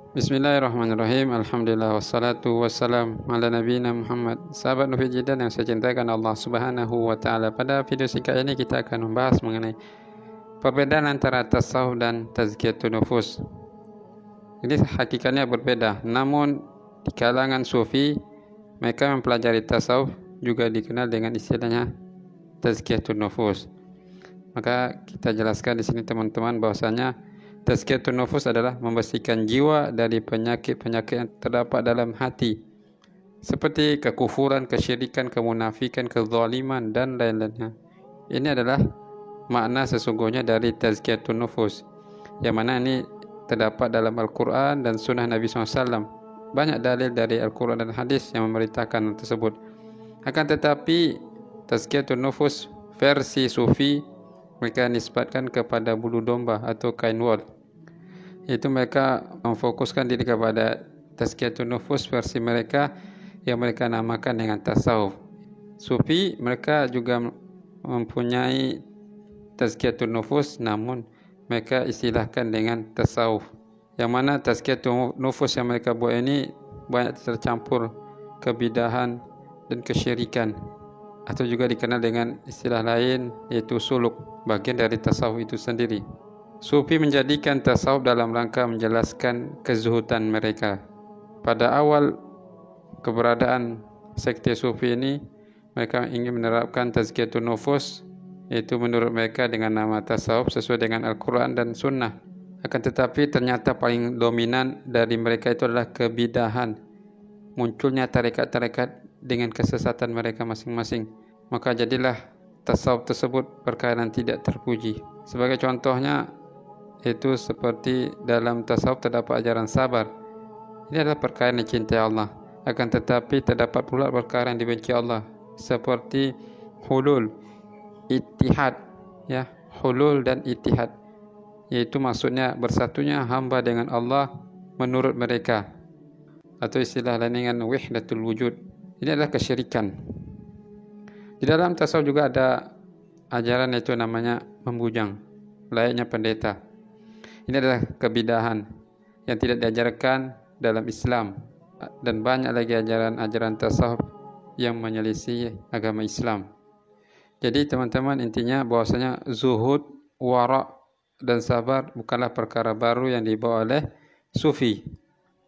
Bismillahirrahmanirrahim. Alhamdulillah wassalatu wassalam ala nabiyina Muhammad. Sahabat Nufid Jidan yang saya cintakan Allah Subhanahu wa taala. Pada video singkat ini kita akan membahas mengenai perbedaan antara tasawuf dan tazkiyatun nufus. Ini hakikatnya berbeda. Namun di kalangan sufi mereka mempelajari tasawuf juga dikenal dengan istilahnya tazkiyatun nufus. Maka kita jelaskan di sini teman-teman bahwasanya tazkiyatun nufus adalah membersihkan jiwa dari penyakit-penyakit yang terdapat dalam hati, seperti kekufuran, kesyirikan, kemunafikan, kezaliman dan lain-lainnya. Ini adalah makna sesungguhnya dari tazkiyatun nufus, yang mana ini terdapat dalam Al-Quran dan Sunnah Nabi SAW. Banyak dalil dari Al-Quran dan hadis yang memerintahkan tersebut. Akan tetapi tazkiyatun nufus versi sufi mereka nisbatkan kepada bulu domba atau kain wol. Itu mereka memfokuskan diri kepada tazkiyatun nufus versi mereka yang mereka namakan dengan tasawuf. Sufi mereka juga mempunyai tazkiyatun nufus, namun mereka istilahkan dengan tasawuf. Yang mana tazkiyatun nufus yang mereka buat ini banyak tercampur kebidahan dan kesyirikan, atau juga dikenal dengan istilah lain yaitu suluk, bagian dari tasawuf itu sendiri. Sufi menjadikan tasawuf dalam rangka menjelaskan kezuhudan mereka. Pada awal keberadaan sekte sufi ini, mereka ingin menerapkan tazkiyatun nufus, yaitu menurut mereka dengan nama tasawuf sesuai dengan Al-Quran dan Sunnah. Akan tetapi ternyata paling dominan dari mereka itu adalah kebidahan, munculnya tarekat-tarekat dengan kesesatan mereka masing-masing. Maka jadilah tasawuf tersebut perkara yang tidak terpuji. Sebagai contohnya, itu seperti dalam tasawuf terdapat ajaran sabar. Ini adalah perkara yang dicintai Allah. Akan tetapi terdapat pula perkara yang dibenci Allah, seperti hulul, ittihad, hulul dan ittihad, yaitu maksudnya bersatunya hamba dengan Allah menurut mereka, atau istilah lain dengan wahdatul wujud. Ini adalah kesyirikan. Di dalam tasawuf juga ada ajaran yaitu namanya membujang, layaknya pendeta. Ini adalah kebidahan yang tidak diajarkan dalam Islam, dan banyak lagi ajaran-ajaran tasawuf yang menyelisih agama Islam. Jadi teman-teman, intinya bahwasanya zuhud, wara dan sabar bukanlah perkara baru yang dibawa oleh sufi.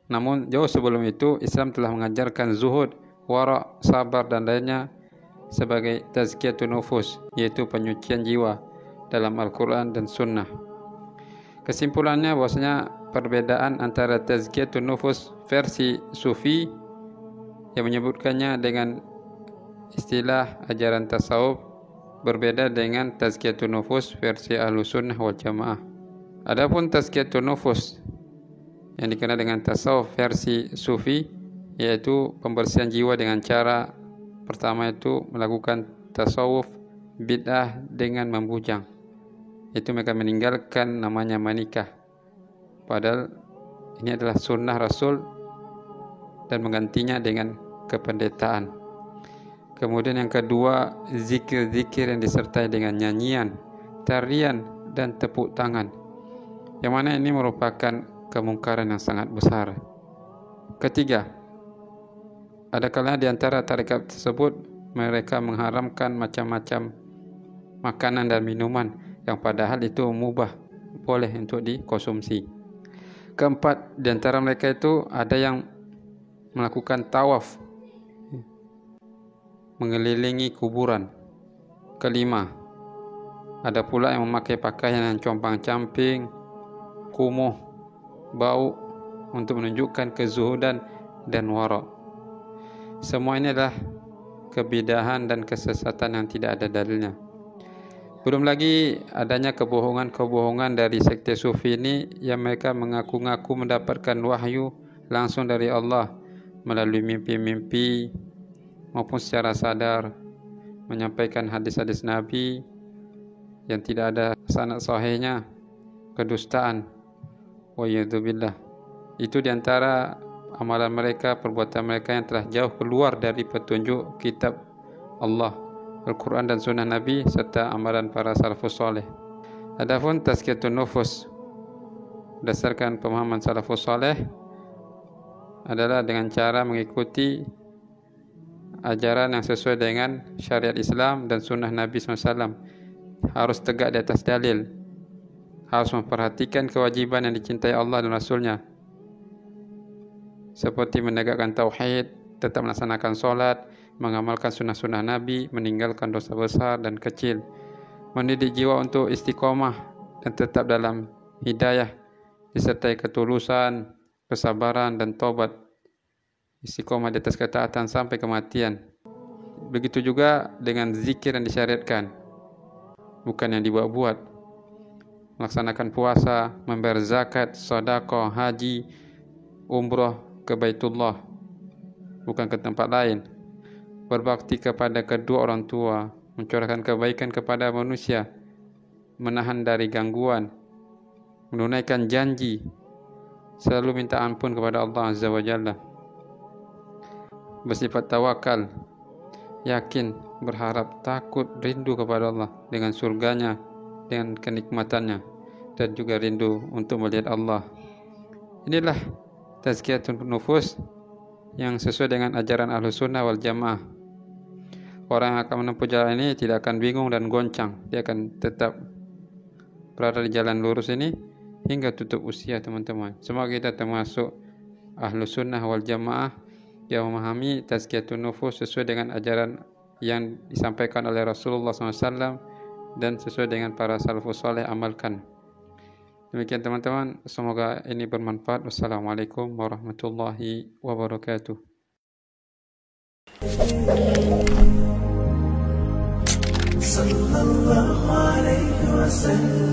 Namun jauh sebelum itu Islam telah mengajarkan zuhud, wara, sabar dan lainnya sebagai tazkiyatun nufus, yaitu penyucian jiwa dalam Al-Quran dan Sunnah. Kesimpulannya bahwasanya perbedaan antara tazkiyatun nufus versi sufi yang menyebutkannya dengan istilah ajaran tasawuf berbeda dengan tazkiyatun nufus versi Ahlus Sunnah wal Jamaah. Adapun tazkiyatun nufus yang dikenal dengan tasawuf versi sufi, yaitu pembersihan jiwa dengan cara pertama itu melakukan tasawuf bid'ah dengan membujang. Itu mereka meninggalkan namanya menikah, padahal ini adalah sunnah Rasul, dan menggantinya dengan kependetaan. Kemudian yang kedua, zikir-zikir yang disertai dengan nyanyian, tarian dan tepuk tangan, yang mana ini merupakan kemungkaran yang sangat besar. Ketiga, ada kalanya di antara tarekat tersebut mereka mengharamkan macam-macam makanan dan minuman yang padahal itu mubah, boleh untuk dikonsumsi. Keempat, di antara mereka itu ada yang melakukan tawaf, mengelilingi kuburan. Kelima, ada pula yang memakai pakaian yang compang-camping, kumuh, bau untuk menunjukkan kezuhudan dan wara. Semua ini adalah kebidahan dan kesesatan yang tidak ada dalilnya. Belum lagi adanya kebohongan-kebohongan dari sekte sufi ini yang mereka mengaku-ngaku mendapatkan wahyu langsung dari Allah melalui mimpi-mimpi maupun secara sadar menyampaikan hadis-hadis Nabi yang tidak ada sanad sahihnya, kedustaan. Wa'iyadzubillah. Itu diantara amalan mereka, perbuatan mereka yang telah jauh keluar dari petunjuk kitab Allah, Al-Quran dan Sunnah Nabi serta amalan para salafus saleh. Adapun tazkiyatun nufus berdasarkan pemahaman salafus saleh, adalah dengan cara mengikuti ajaran yang sesuai dengan syariat Islam dan sunnah Nabi SAW. Harus tegak di atas dalil, harus memperhatikan kewajiban yang dicintai Allah dan Rasulnya, seperti menegakkan tauhid, tetap melaksanakan solat, mengamalkan sunnah-sunnah Nabi, meninggalkan dosa besar dan kecil, mendidik jiwa untuk istiqomah dan tetap dalam hidayah, disertai ketulusan, kesabaran dan taubat, istiqomah di atas ketaatan sampai kematian. Begitu juga dengan zikir yang disyariatkan, bukan yang dibuat-buat. Melaksanakan puasa, membayar zakat, sedekah, haji, umrah ke Baitullah, bukan ke tempat lain. Berbakti kepada kedua orang tua, mencurahkan kebaikan kepada manusia, menahan dari gangguan, menunaikan janji, selalu minta ampun kepada Allah Azza wa Jalla, bersifat tawakal, yakin, berharap, takut, rindu kepada Allah dengan surganya, dengan kenikmatannya, dan juga rindu untuk melihat Allah. Inilah tazkiyatun nufus yang sesuai dengan ajaran Ahlus Sunnah wal Jamaah. Orang yang akan menempuh jalan ini tidak akan bingung dan goncang. Dia akan tetap berada di jalan lurus ini hingga tutup usia, teman-teman. Semoga kita termasuk Ahlus Sunnah wal Jamaah yang memahami tazkiyatun nufus sesuai dengan ajaran yang disampaikan oleh Rasulullah SAW dan sesuai dengan para salafus saleh amalkan. Demikian teman-teman, semoga ini bermanfaat. Wassalamualaikum warahmatullahi wabarakatuh. Sallallahu alaihi wasallam.